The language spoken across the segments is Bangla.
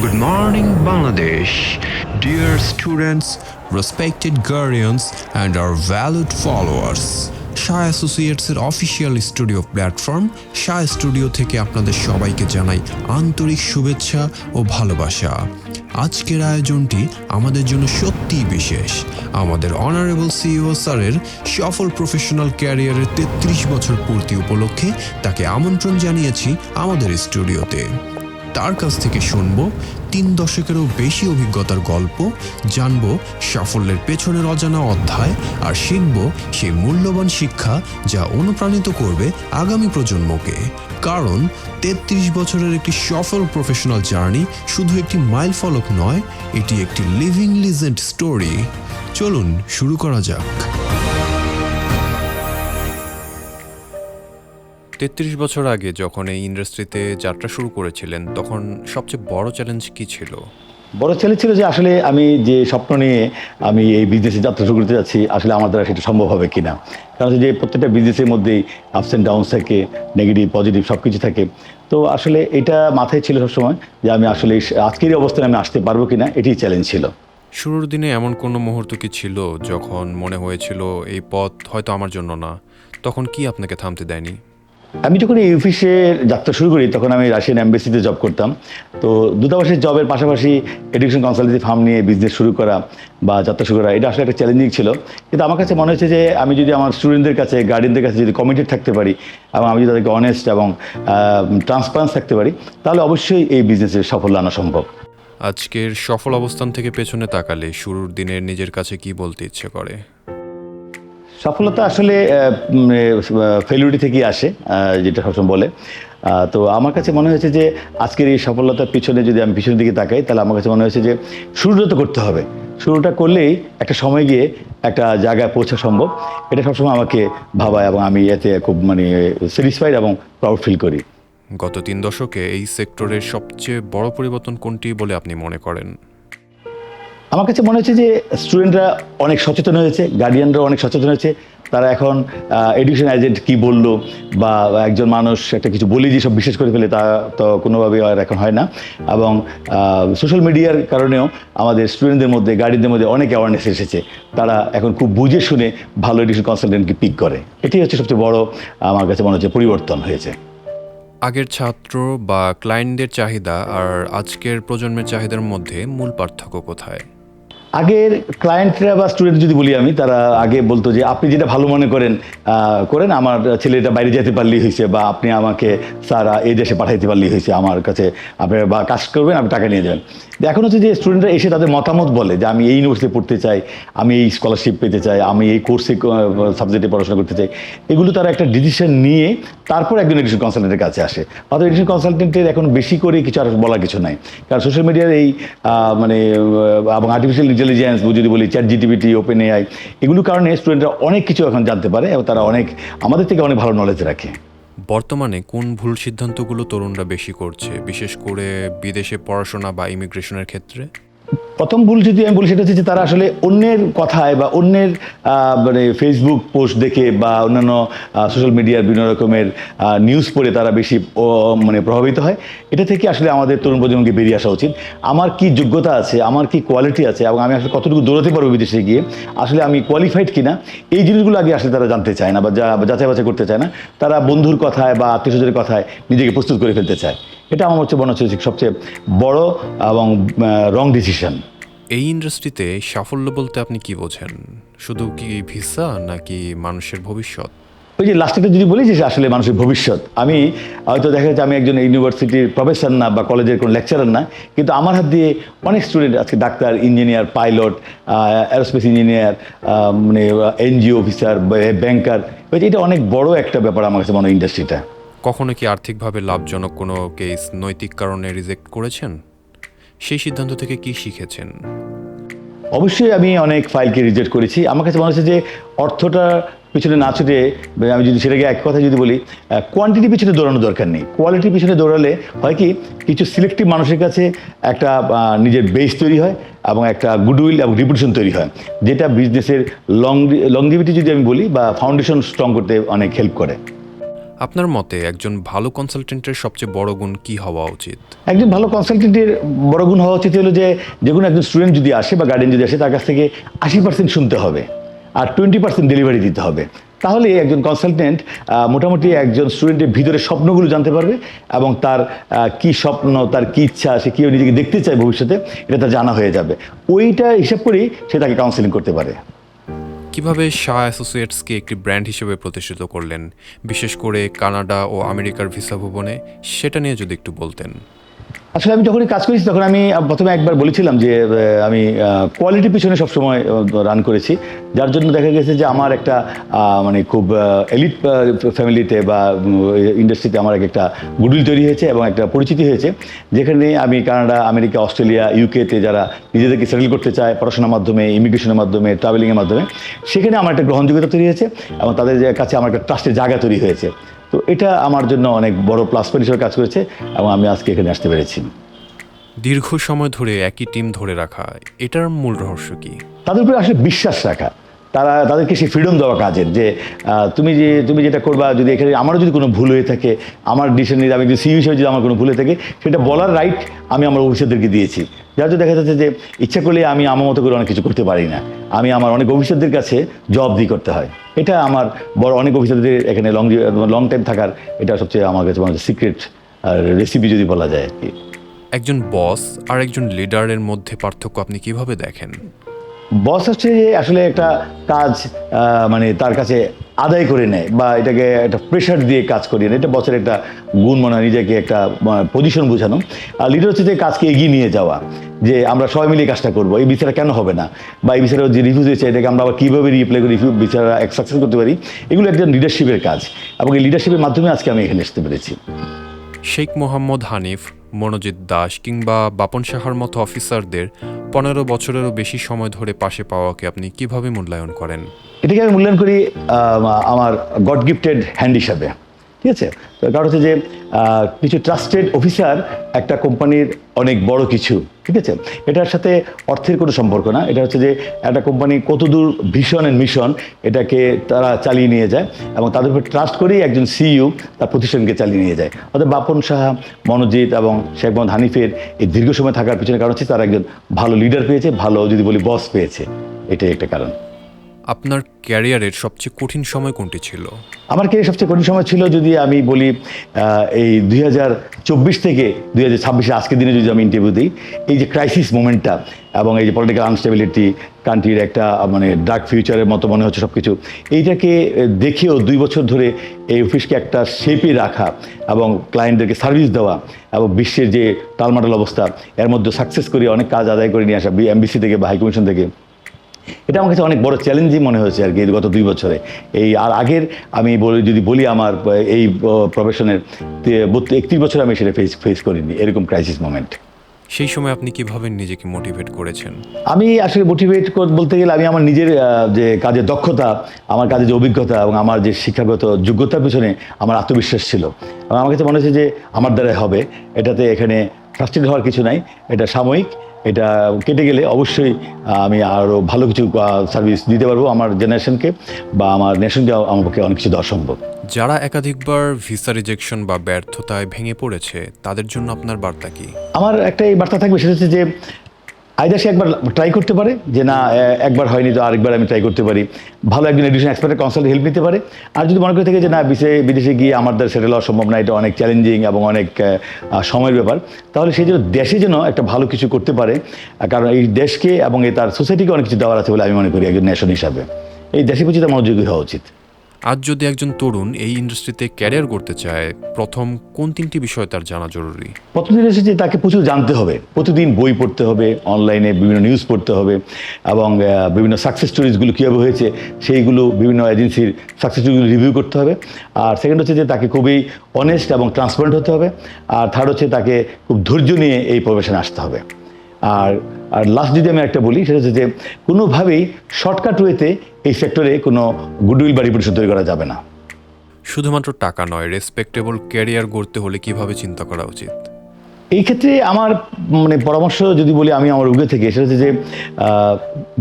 Good morning, Bangladesh. Dear students, respected guardians, and our valued followers. Shah অ্যাসোসিয়েটসের official studio platform Shah studio থেকে আপনাদের সবাইকে জানাই আন্তরিক শুভেচ্ছা ও ভালোবাসা। আজকের আয়োজনটি আমাদের জন্য সত্যিই বিশেষ। আমাদের অনারেবল সিইও স্যারের সফল প্রফেশনাল ক্যারিয়ারের ৩৩ বছর পূর্তি উপলক্ষে তাকে আমন্ত্রণ জানিয়েছি আমাদের স্টুডিওতে। তার কাছ থেকে শুনব ৩ দশকেরও বেশি অভিজ্ঞতার গল্প, জানব সাফল্যের পেছনের অজানা অধ্যায়, আর শিখব সেই মূল্যবান শিক্ষা যা অনুপ্রাণিত করবে আগামী প্রজন্মকে। কারণ ৩৩ বছরের একটি সফল প্রফেশনাল জার্নি শুধু একটি মাইল ফলক নয়, এটি একটি লিভিং লিজেন্ড স্টোরি। চলুন শুরু করা যাক। ৩৩ বছর আগে যখন এই ইন্ডাস্ট্রিতে যাত্রা শুরু করেছিলেন, তখন সবচেয়ে বড় চ্যালেঞ্জ কী ছিল? বড় চ্যালেঞ্জ ছিল যে আসলে আমি যে স্বপ্ন নিয়ে আমি এই বিজনেসে যাত্রা শুরু করতে যাচ্ছি, আসলে আমার দ্বারা সেটা সম্ভব হবে কিনা। কারণ যে প্রত্যেকটা বিজনেসের মধ্যেই আপস অ্যান্ড ডাউনস থাকে, নেগেটিভ পজিটিভ সব কিছু থাকে। তো আসলে এটা মাথায় ছিল সবসময় যে আমি আসলে আজকের এই অবস্থায় আমি আসতে পারবো কিনা, এটাই চ্যালেঞ্জ ছিল। শুরুর দিনে এমন কোনো মুহূর্ত কি ছিল যখন মনে হয়েছিল এই পথ হয়তো আমার জন্য না? তখন কি আপনাকে থামতে দেয়নি? আমি যখন এই অফিসে যাত্রা শুরু করি তখন আমি রাশিয়ান এম্বাসিতে জব করতাম। তো দূতাবাসের জবের পাশাপাশি এডুকেশন কনসালটেন্সি ফার্ম নিয়ে বিজনেস শুরু করা বা যাত্রা শুরু করা, এটা আসলে একটা চ্যালেঞ্জিং ছিল। কিন্তু আমার কাছে মনে হচ্ছে যে আমি যদি আমার স্টুডেন্টদের কাছে, গার্ডিয়ানদের কাছে যদি কমিটেড থাকতে পারি এবং আমি যদি তাদেরকে অনেস্ট এবং ট্রান্সপারেন্স থাকতে পারি, তাহলে অবশ্যই এই বিজনেসের সাফল্য আনা সম্ভব। আজকের সফল অবস্থান থেকে পেছনে তাকালে শুরুর দিনের নিজের কাছে কি বলতে ইচ্ছে করে? সফলতা আসলে ফেলিউরিটি থেকেই আসে, যেটা সবসময় বলে। তো আমার কাছে মনে হয়েছে যে আজকের এই সফলতার পিছনে যদি আমি পিছনের দিকে তাকাই, তাহলে আমার কাছে মনে হয়েছে যে শুরুটা তো করতে হবে। শুরুটা করলেই একটা সময় গিয়ে একটা জায়গায় পৌঁছা সম্ভব। এটা সবসময় আমাকে ভাবায় এবং আমি এতে খুব স্যাটিসফাইড এবং প্রাউড ফিল করি। গত ৩ দশকে এই সেক্টরের সবচেয়ে বড় পরিবর্তন কোনটি বলে আপনি মনে করেন? আমার কাছে মনে হচ্ছে যে স্টুডেন্টরা অনেক সচেতন হয়েছে, গার্ডিয়ানরা অনেক সচেতন হয়েছে। তারা এখন এডুকেশন এজেন্ট কি বললো বা একজন মানুষ একটা কিছু বলি যে সব বিশ্বাস করে ফেলে, তা তো কোনোভাবেই আর এখন হয় না। এবং সোশ্যাল মিডিয়ার কারণেও আমাদের স্টুডেন্টদের মধ্যে, গার্ডিয়ানদের মধ্যে অনেক অ্যাওয়ারনেস এসেছে। তারা এখন খুব বুঝে শুনে ভালো এডুকেশন কনসালটেন্টকে পিক করে। এটি হচ্ছে সবচেয়ে বড় আমার কাছে মনে হচ্ছে পরিবর্তন হয়েছে। আগের ছাত্র বা ক্লায়েন্টদের চাহিদা আর আজকের প্রজন্মের চাহিদার মধ্যে মূল পার্থক্য কোথায়? আগের ক্লায়েন্টরা বা স্টুডেন্ট যদি বলি আমি, তারা আগে বলতো যে আপনি যেটা ভালো মনে করেন করেন, আমার ছেলেটা বাইরে যেতে পারলেই হয়েছে, বা আপনি আমাকে স্যার এই দেশে পাঠাইতে পারলেই হয়েছে, আমার কাছে আপনি বা কাজ করবেন, আপনি টাকা নিয়ে যাবেন। এখন হচ্ছে যে স্টুডেন্টরা এসে তাদের মতামত বলে যে আমি এই ইউনিভার্সিটি পড়তে চাই, আমি এই স্কলারশিপ পেতে চাই, আমি এই কোর্সে সাবজেক্টে পড়াশোনা করতে চাই। এগুলো তারা একটা ডিসিশন নিয়ে তারপর একজন এডুকেশন কনসালটেন্টের কাছে আসে। অর্থাৎ এডুকেশন কনসালটেন্টের এখন বেশি করে কিছু আর বলার কিছু নাই। কারণ সোশ্যাল মিডিয়ার এই এবং আর্টিফিশিয়াল ইন্টেলিজেন্স যদি বলি, চ্যাট জিপিটি, ওপেন এআই, এগুলোর কারণে স্টুডেন্টরা অনেক কিছু এখন জানতে পারে এবং তারা অনেক আমাদের থেকে অনেক ভালো নলেজ রাখে। বর্তমানে কোন ভুল সিদ্ধান্তগুলো তরুণরা বেশি করছে, বিশেষ করে বিদেশে পড়াশোনা বা ইমিগ্রেশনের ক্ষেত্রে? প্রথম ভুল যদি আমি বলি, সেটা হচ্ছে যে তারা আসলে অন্যের কথায় বা অন্যের ফেসবুক পোস্ট দেখে বা অন্যান্য সোশ্যাল মিডিয়ার বিভিন্ন রকমের নিউজ পড়ে তারা বেশি প্রভাবিত হয়। এটা থেকে আসলে আমাদের তরুণ প্রজন্মকে বেরিয়ে আসা উচিত। আমার কি যোগ্যতা আছে, আমার কি কোয়ালিটি আছে এবং আমি আসলে কতটুকু দৌড়াতে পারবো বিদেশে গিয়ে, আসলে আমি কোয়ালিফাইড কিনা, এই জিনিসগুলো আগে আসলে তারা জানতে চায় না বা যাচাই বাছাই করতে চায় না। তারা বন্ধুর কথায় বা আত্মীয়স্বজনের কথায় নিজেকে প্রস্তুত করে ফেলতে চায়। এটা আমার মনে হচ্ছে সবচেয়ে বড় এবং রং ডিসিশন। এই ইন্ডাস্ট্রিতে সাফল্য বলতে আপনি কি বোঝেন? শুধু কি ভিসা নাকি মানুষের ভবিষ্যৎ? ওই যে লাস্টে যদি বলি যে আসলে মানুষের ভবিষ্যৎ, আমি হয়তো দেখা যাচ্ছে আমি একজন ইউনিভার্সিটির প্রফেসর না বা কলেজের কোনো লেকচারার না, কিন্তু আমার হাত দিয়ে অনেক স্টুডেন্ট আজকে doctor, engineer, pilot, aerospace engineer, NGO officer, banker. এটা অনেক বড় একটা ব্যাপার আমার কাছে মনে হয় ইন্ডাস্ট্রিটা। কখনো কি আর্থিকভাবে লাভজনক কোনো কেস নৈতিক কারণে রিজেক্ট করেছেন? সেই সিদ্ধান্ত থেকে কি শিখেছেন? অবশ্যই আমি অনেক ফাইলকে রিজেক্ট করেছি। আমার কাছে মনে হচ্ছে যে অর্থটা পিছনে না ছুটে, আমি যদি সেটাকে এক কথা যদি বলি, কোয়ান্টিটি পিছনে দৌড়ানোর দরকার নেই, কোয়ালিটির পিছনে দৌড়ালে হয় কি, কিছু সিলেক্টিভ মানুষের কাছে একটা নিজের বেস তৈরি হয় এবং একটা গুডউইল এবং রিপুটেশন তৈরি হয়, যেটা বিজনেসের লংজিভিটি যদি আমি বলি বা ফাউন্ডেশন স্ট্রং করতে অনেক হেল্প করে। আপনার মতে একজন ভালো কনসালটেন্টের সবচেয়ে বড় গুণ কি হওয়া উচিত? একজন ভালো কনসালটেন্টের বড় গুণ হওয়া উচিত হলো যে কোনো একজন স্টুডেন্ট যদি আসে বা গার্ডিয়ান যদি আসে তার কাছ থেকে 80% শুনতে হবে আর 20% ডেলিভারি দিতে হবে। তাহলে একজন কনসালটেন্ট মোটামুটি একজন স্টুডেন্টের ভিতরে স্বপ্নগুলো জানতে পারবে এবং তার কি স্বপ্ন, তার কি ইচ্ছা, সে কীভাবে নিজেকে দেখতে চায় ভবিষ্যতে, এটা তার জানা হয়ে যাবে। ওইটা হিসাব করেই সে তাকে কাউন্সেলিং করতে পারে। কিভাবে শাহ অ্যাসোসিয়েটসকে একটি ব্র্যান্ড হিসেবে প্রতিষ্ঠিত করলেন, বিশেষ করে কানাডা ও আমেরিকার ভিসা ভুবনে, সেটা নিয়ে যদি একটু বলতেন। আসলে আমি যখনই কাজ করেছি তখন আমি প্রথমে একবার বলেছিলাম যে আমি কোয়ালিটির পিছনে সবসময় রান করেছি, যার জন্য দেখা গেছে যে আমার একটা মানে খুব এলিট ফ্যামিলিতে বা ইন্ডাস্ট্রিতে আমার একটা গুডউইল তৈরি হয়েছে এবং একটা পরিচিতি হয়েছে, যেখানে আমি কানাডা, আমেরিকা, অস্ট্রেলিয়া, ইউকেতে যারা নিজেদেরকে সেটেল করতে চায় পড়াশোনার মাধ্যমে, ইমিগ্রেশনের মাধ্যমে, ট্রাভেলিংয়ের মাধ্যমে, সেখানে আমার একটা গ্রহণযোগ্যতা তৈরি হয়েছে এবং তাদের কাছে আমার একটা ট্রাস্টের জায়গা তৈরি হয়েছে। তো এটা আমার জন্য অনেক বড় প্লাস পয়েন্ট হিসেবে কাজ করেছে এবং আমি আজকে এখানে আসতে পেরেছি। দীর্ঘ সময় ধরে একই টিম ধরে রাখা, এটার মূল রহস্য কি? তাদের উপরে আসলে বিশ্বাস রাখা, তাদেরকে সেই ফ্রিডম দেওয়া কাজের, যে তুমি যেটা করবা, যদি এখানে আমারও যদি কোনো ভুল হয়ে থাকে, আমার ডিসিশন নিয়ে আমি যদি সিইও হিসেবে যদি আমার কোনো ভুল হয়ে থাকে, সেটা বলার রাইট আমি আমার অফিসারদেরকে দিয়েছি। যার জন্য দেখা যাচ্ছে যে ইচ্ছা করলে আমি আমার মতো করে অনেক কিছু করতে পারি না, আমি আমার অনেক অফিসারদের কাছে জবাবদিহি করতে হয়। এটা আমার বড় অনেক অফিসারদের এখানে লং টাইম থাকার এটা সবচেয়ে আমার কাছে সিক্রেট রেসিপি যদি বলা যায় আর কি। একজন বস আর একজন লিডারের মধ্যে পার্থক্য আপনি কিভাবে দেখেন? বস হচ্ছে যে আসলে একটা কাজ মানে তার কাছে আদায় করে নেয় বা এটাকে একটা প্রেশার দিয়ে কাজ করিয়ে নেয়, এটা বসের একটা গুণ মনে হয়, নিজেকে একটা পজিশন বোঝানো। আর লিডার হচ্ছে যে কাজকে এগিয়ে নিয়ে যাওয়া, যে আমরা সবাই মিলে কাজটা করবো, এই বিচারটা কেন হবে না, বা এই বিচারে যে রিভিউজ হয়েছে এটাকে আমরা আবার কীভাবে রিপ্লে করে বিচারা সাকসেস করতে পারি, এগুলো একজন লিডারশিপের কাজ এবং এই লিডারশিপের মাধ্যমে আজকে আমি এখানে আসতে পেরেছি। শেখ মোহাম্মদ হানিফ, মনোজিৎ দাস কিংবা বাপন সাহার মতো অফিসারদের 15 বছরেরও বেশি সময় ধরে পাশে পাওয়াকে আপনি কিভাবে মূল্যায়ন করেন? এটাকে আমি মূল্যায়ন করি আমার গড গিফটেড হ্যান্ড হিসাবে, ঠিক আছে। তো কারণ হচ্ছে যে কিছু ট্রাস্টেড অফিসার একটা কোম্পানির অনেক বড় কিছু, ঠিক আছে। এটার সাথে অর্থের কোনো সম্পর্ক না, এটা হচ্ছে যে একটা কোম্পানি কতদূর ভিশন অ্যান্ড মিশন এটাকে তারা চালিয়ে নিয়ে যায় এবং তাদের উপর ট্রাস্ট করেই একজন সিইও তার প্রতিষ্ঠানকে চালিয়ে নিয়ে যায়। অর্থাৎ বাপন সাহা, মনোজিৎ এবং শেখ মোহাম্মদ হানিফের এই দীর্ঘ সময় থাকার পিছনে কারণ হচ্ছে তারা একজন ভালো লিডার পেয়েছে, ভালো যদি বলি বস পেয়েছে, এটাই একটা কারণ। আপনার ক্যারিয়ারের সবচেয়ে কঠিন সময় কোনটি ছিল? আমার ক্যারিয়ার সবচেয়ে কঠিন সময় ছিল যদি আমি বলি এই 2024 থেকে 2026 আজকের দিনে যদি আমি ইন্টারভিউ দিই, এই যে ক্রাইসিস মোমেন্টটা এবং এই যে পলিটিক্যাল আনস্টেবিলিটি, কান্ট্রির একটা মানে ডার্ক ফিউচারের মতো মনে হচ্ছে সব কিছু, এইটাকে দেখেও 2 বছর ধরে এই অফিসকে একটা শেপে রাখা এবং ক্লায়েন্টদেরকে সার্ভিস দেওয়া এবং বিশ্বের যে টালমাটাল অবস্থা এর মধ্যে সাকসেস করে অনেক কাজ আদায় করে নিয়ে আসা এমবিসি থেকে বা হাইকমিশন থেকে, এটা আমার কাছে অনেক বড় চ্যালেঞ্জই মনে হয়েছে আর কি গত 2 বছরে। এই আর আগের আমি যদি বলি আমার এই প্রফেশনের 31 বছর আমি সেটা ফেস করিনি এরকম ক্রাইসিস মোমেন্ট। সেই সময় আপনি কিভাবে নিজেকে মোটিভেট করেছেন? আমি আসলে মোটিভেট বলতে গেলে আমি আমার নিজের যে কাজের দক্ষতা, আমার কাজের যে অভিজ্ঞতা এবং আমার যে শিক্ষাগত যোগ্যতার পিছনে আমার আত্মবিশ্বাস ছিল এবং আমার কাছে মনে হচ্ছে যে আমার দ্বারাই হবে, এটাতে এখানে ফ্রাস্ট্রেট হওয়ার কিছু নাই, এটা সাময়িক, এটা কেটে গেলে অবশ্যই আমি আরও ভালো কিছু সার্ভিস দিতে পারবো আমার জেনারেশনকে বা আমার নেশনকে, আমার পক্ষে অনেক কিছু দেওয়া সম্ভব। যারা একাধিকবার ভিসা রিজেকশন বা ব্যর্থতায় ভেঙে পড়েছে তাদের জন্য আপনার বার্তা কি? আমার একটা এই বার্তা থাকবে, সেটা হচ্ছে যে আইদার সে একবার ট্রাই করতে পারে যে না একবার হয়নি তো আরেকবার আমি ট্রাই করতে পারি, ভালো একজন এডুকেশন এক্সপার্টের কনসাল্ট হেল্প নিতে পারে। আর যদি মনে করে থাকে যে না বিদেশে গিয়ে আমার দ্বারা সেটেল হওয়া সম্ভব না, এটা অনেক চ্যালেঞ্জিং এবং অনেক সময়ের ব্যাপার, তাহলে সেই জন্য দেশে যেন একটা ভালো কিছু করতে পারে, কারণ এই দেশকে এবং তার সোসাইটিকে অনেক কিছু দেওয়ার আছে বলে আমি মনে করি একজন নেশন হিসাবে। এই দেশের প্রতি তার মনোযোগী হওয়া উচিত। আজ যদি একজন তরুণ এই ইন্ডাস্ট্রিতে ক্যারিয়ার করতে চায়, প্রথম কোন 3টি বিষয় তার জানা জরুরি? প্রতিদিন এসেছে তাকে প্রচুর জানতে হবে, প্রতিদিন বই পড়তে হবে, অনলাইনে বিভিন্ন নিউজ পড়তে হবে এবং বিভিন্ন সাকসেস স্টোরিজগুলো কীভাবে হয়েছে সেইগুলো বিভিন্ন এজেন্সির সাকসেস স্টোরিগুলো রিভিউ করতে হবে। আর সেকেন্ড হচ্ছে যে তাকে খুবই অনেস্ট এবং ট্রান্সপারেন্ট হতে হবে। আর থার্ড হচ্ছে তাকে খুব ধৈর্য নিয়ে এই প্রফেশনে আসতে হবে। আর লাস্ট যদি আমি একটা বলি, সেটা হচ্ছে যে কোনোভাবেই শর্টকাট ওয়েতে এই সেক্টরে কোনো গুডউইল বা রিপুটেশন তৈরি করা যাবে না। শুধুমাত্র টাকা নয়, রেসপেক্টেবল ক্যারিয়ার গড়তে হলে কিভাবে চিন্তা করা উচিত? এই ক্ষেত্রে আমার মানে পরামর্শ যদি বলি আমি আমার অভিজ্ঞতা থেকে, সেটা হচ্ছে যে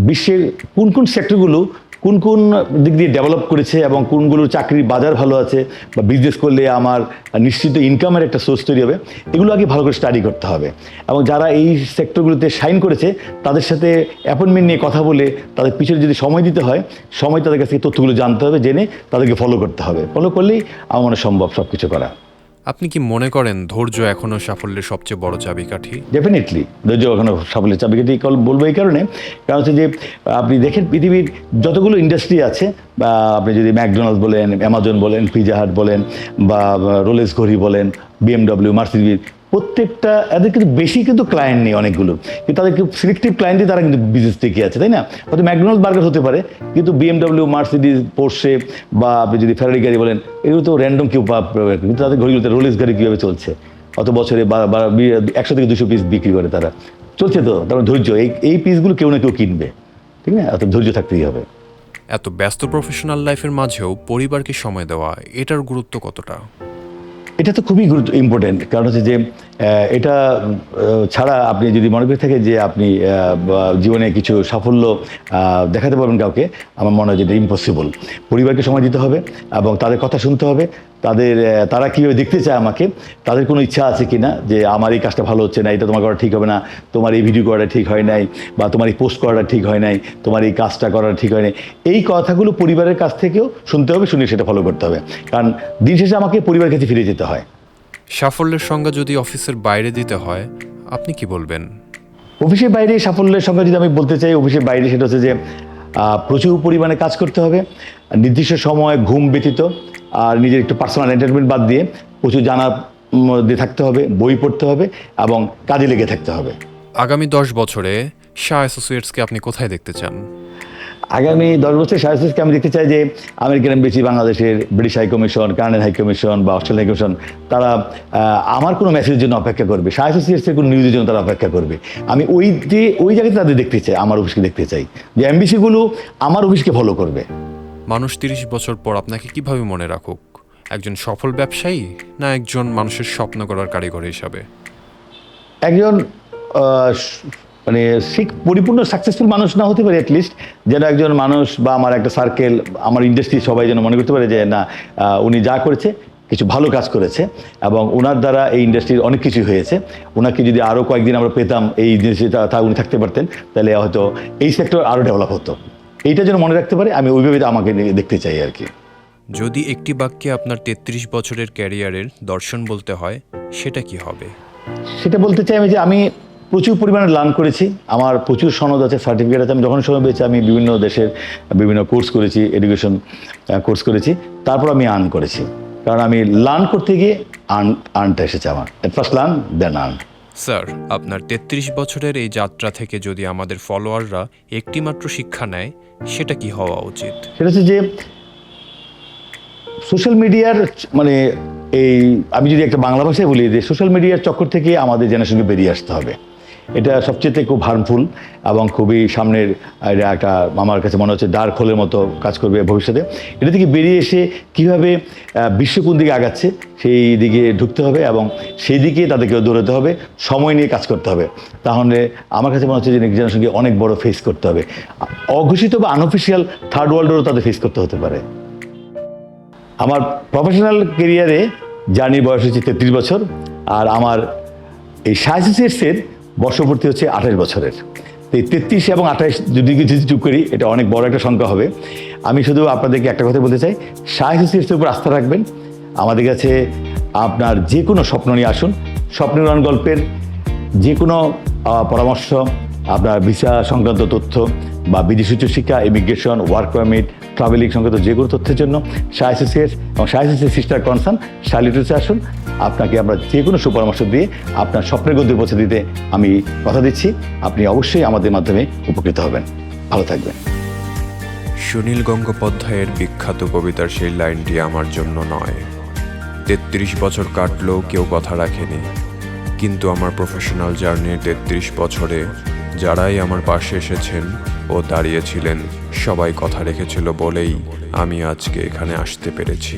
বিশ্বের কোন কোন সেক্টরগুলো কোন কোন দিক দিয়ে ডেভেলপ করেছে এবং কোনগুলোর চাকরির বাজার ভালো আছে বা বিজনেস করলে আমার নিশ্চিত ইনকামের একটা সোর্স তৈরি হবে, এগুলো আগে ভালো করে স্টাডি করতে হবে। এবং যারা এই সেক্টরগুলোতে শাইন করেছে তাদের সাথে অ্যাপয়েন্টমেন্ট নিয়ে কথা বলে তাদের পিছনে যদি সময় দিতে হয়, সময় তাদের কাছ থেকে তথ্যগুলো জানতে হবে, জেনে তাদেরকে ফলো করতে হবে। ফলো করলেই আমার মনে হয় সম্ভব সব কিছু করা। আপনি কি মনে করেন ধৈর্য এখনও সাফল্যের সবচেয়ে বড় চাবিকাঠি? ডেফিনেটলি ধৈর্য এখনো সাফল্যের চাবিকাঠি বলবো এই কারণে, কারণ হচ্ছে যে আপনি দেখেন পৃথিবীর যতগুলো ইন্ডাস্ট্রি আছে, বা আপনি যদি ম্যাকডোনাল্ডস বলেন, অ্যামাজন বলেন, পিৎজা হাট বলেন, বা রোলেক্স ঘড়ি বলেন, BMW, মার্সিডিজ, প্রত্যেকটা এদের কিন্তু বেশি কিন্তু ক্লায়েন্ট নেই অনেকগুলো, কিন্তু তাদের সিলেক্টিভ ক্লায়েন্টে তারা কিন্তু বিজনেস টিকে আছে, তাই না? হয়তো ম্যাকডোনাল্ডস বার্গার হতে পারে, কিন্তু BMW, মার্সিডিজ, পোর্শে বা আপনি যদি ফেরারি গাড়ি বলেন, এগুলো তো র্যান্ডম কেউ কিন্তু তাদের ঘড়িগুলোতে রোলেক্স গাড়ি কীভাবে চলছে, অত বছরে 100 থেকে 200 পিস বিক্রি করে তারা, চলছে। তো তারপর ধৈর্য, এই পিসগুলো কেউ না কেউ কিনবে, ঠিক না? অত ধৈর্য থাকতেই হবে। এত ব্যস্ত প্রফেশনাল লাইফের মাঝেও পরিবারকে সময় দেওয়া, এটার গুরুত্ব কতটা? এটা তো খুবই ইম্পর্টেন্ট, কারণ হচ্ছে যে এটা ছাড়া আপনি যদি মনে করে থাকেন যে আপনি জীবনে কিছু সাফল্য দেখাতে পারবেন কাউকে, আমার মনে হয় যে এটা ইম্পসিবল। পরিবারকে সময় দিতে হবে এবং তাদের কথা শুনতে হবে, তারা কীভাবে দেখতে চায় আমাকে, তাদের কোনো ইচ্ছা আছে কি না, যে আমার এই কাজটা ভালো হচ্ছে না, এটা তোমার করা ঠিক হবে না, তোমার এই ভিডিও করাটা ঠিক হয় নাই, বা তোমার এই পোস্ট করাটা ঠিক হয় নাই, তোমার এই কাজটা করাটা ঠিক হয় নাই। এই কথাগুলো পরিবারের কাছ থেকেও শুনতে হবে, শুনে সেটা ফলো করতে হবে, কারণ দিন শেষে আমাকে পরিবারের কাছে ফিরে যেতে হয়। সাফল্যের সংজ্ঞা যদি অফিসের বাইরে দিতে হয়, আপনি কি বলবেন? অফিসের বাইরে সাফল্যের সংজ্ঞা যদি আমি বলতে চাই, অফিসের বাইরে সেটা হচ্ছে যে প্রচুর পরিমাণে কাজ করতে হবে, নির্দিষ্ট সময় ঘুম ব্যতীত, আর নিজের একটু পার্সোনাল এন্টারটেনমেন্ট বাদ দিয়ে প্রচুর জানার মধ্যে থাকতে হবে, বই পড়তে হবে এবং কাজে লেগে থাকতে হবে। আগামী 10 বছরে শাহ অ্যাসোসিয়েটসকে আপনি কোথায় দেখতে চান? আগামী 10 বছর শাহ অ্যাসোসিয়েটসকে আমি দেখতে চাই যে আমেরিকান এমবেসি, বাংলাদেশের British high commission, Canadian high commission বা অস্ট্রেলিয়ান হাই কমিশন, তারা আমার কোনো মেসেজের জন্য অপেক্ষা করবে, শাহ অ্যাসোসিয়েটসের কোনো নিউজের জন্য তারা অপেক্ষা করবে। আমি ওই জায়গাতে তাদের দেখতে চাই, আমার অফিসকে দেখতে চাই, যে এমবিসিগুলো আমার অফিসকে ফলো করবে। মানুষ 30 বছর পর আপনাকে কিভাবে মনে রাখুক? একজন সফল ব্যবসায়ী, না একজন মানুষের স্বপ্ন করার কারিগর হিসাবে? একজন মানে পরিপূর্ণ সাকসেসফুল মানুষ না হতে পারে, অ্যাটলিস্ট যেন একজন মানুষ বা আমার একটা সার্কেল, আমার ইন্ডাস্ট্রি সবাই যেন মনে করতে পারে যে না, উনি যা করেছে কিছু ভালো কাজ করেছে এবং ওনার দ্বারা এই ইন্ডাস্ট্রির অনেক কিছু হয়েছে। ওনাকে যদি আরও কয়েকদিন আমরা পেতাম এই জিনিসে, উনি থাকতে পারতেন, তাহলে হয়তো এই সেক্টর আরও ডেভেলপ হতো। এইটা যেন মনে রাখতে পারে, আমি ওইভাবে আমাকে দেখতে চাই আর কি। যদি একটি বাক্যে আপনার 33 বছরের ক্যারিয়ারের দর্শন বলতে হয়, সেটা কি হবে? সেটা বলতে চাই আমি যে আমি প্রচুর পরিমাণে লার্ন করেছি, আমার প্রচুর সনদ আছে, সার্টিফিকেট আছে। আমি যখন সময় পেয়েছি আমি বিভিন্ন দেশের বিভিন্ন কোর্স করেছি, এডুকেশন কোর্স করেছি, তারপর আমি আর্ন করেছি, কারণ আমি লার্ন করতে গিয়ে আর্নটা এসেছে আমার। ফার্স্ট লার্ন দেন আর্ন। স্যার, আপনার 33 বছরের এই যাত্রা থেকে যদি আমাদের ফলোয়াররা একটি মাত্র শিক্ষা নেয়, সেটা কি হওয়া উচিত? সেটা হচ্ছে যে সোশ্যাল মিডিয়ার মানে আমি যদি একটা বাংলা ভাষায় বলি, যে সোশ্যাল মিডিয়ার চক্কর থেকে আমাদের জেনারেশনকে বেরিয়ে আসতে হবে। এটা সবচেয়ে খুব হার্মফুল এবং খুবই সামনের একটা, আমার কাছে মনে হচ্ছে ডার্ক হোলের মতো কাজ করবে ভবিষ্যতে। এটা থেকে বেরিয়ে এসে কীভাবে বিশ্ব কোন দিকে আগাচ্ছে সেই দিকে ঢুকতে হবে এবং সেই দিকে তাদেরকে দৌড়াতে হবে, সময় নিয়ে কাজ করতে হবে। তাহলে আমার কাছে মনে হচ্ছে যে নেক্সট জেনারেশনকে অনেক বড় ফেস করতে হবে, অঘোষিত বা আনঅফিসিয়াল থার্ড ওয়ার্ল্ডেরও তাদের ফেস করতে হতে পারে। আমার প্রফেশনাল কেরিয়ারে জার্নির বয়স হচ্ছে 33 বছর, আর আমার এই শাহ অ্যাসোসিয়েটসের বর্ষপূর্তি হচ্ছে 28 বছরের। এই 33 এবং 28 যদি কিছু যোগ করি, এটা অনেক বড় একটা সংখ্যা হবে। আমি শুধু আপনাদেরকে একটা কথা বলতে চাই, শাহ অ্যাসোসিয়েটসের উপর আস্থা রাখবেন। আমাদের কাছে আপনার যে কোনো স্বপ্ন নিয়ে আসুন, স্বপ্নের উড়ান গল্পের যে কোনো পরামর্শ, আপনার ভিসা সংক্রান্ত তথ্য বা বিদেশি উচ্চশিক্ষা, ইমিগ্রেশন, ওয়ার্ক পারমিট, ট্রাভেলিং সংক্রান্ত যে কোনো তথ্যের জন্য শাহ অ্যাসোসিয়েটস এবং Shah associates sister concern Shah লিটারেসে আসুন। আপনাকে আমরা যে কোনো সুপরামর্শ দিয়ে আপনার স্বপ্নের গন্তব্যে পৌঁছে দিতে আমি কথা দিচ্ছি। আপনি অবশ্যই আমাদের মাধ্যমে উপকৃত হবেন। ভালো থাকবেন। সুনীল গঙ্গোপাধ্যায়ের বিখ্যাত কবিতার সেই লাইনটি আমার জন্য নয়। 33 বছর কাটলেও কেউ কথা রাখেনি, কিন্তু আমার প্রফেশনাল জার্নির 33 বছরে যারাই আমার পাশে এসেছেন ও দাঁড়িয়েছিলেন, সবাই কথা রেখেছিল বলেই আমি আজকে এখানে আসতে পেরেছি।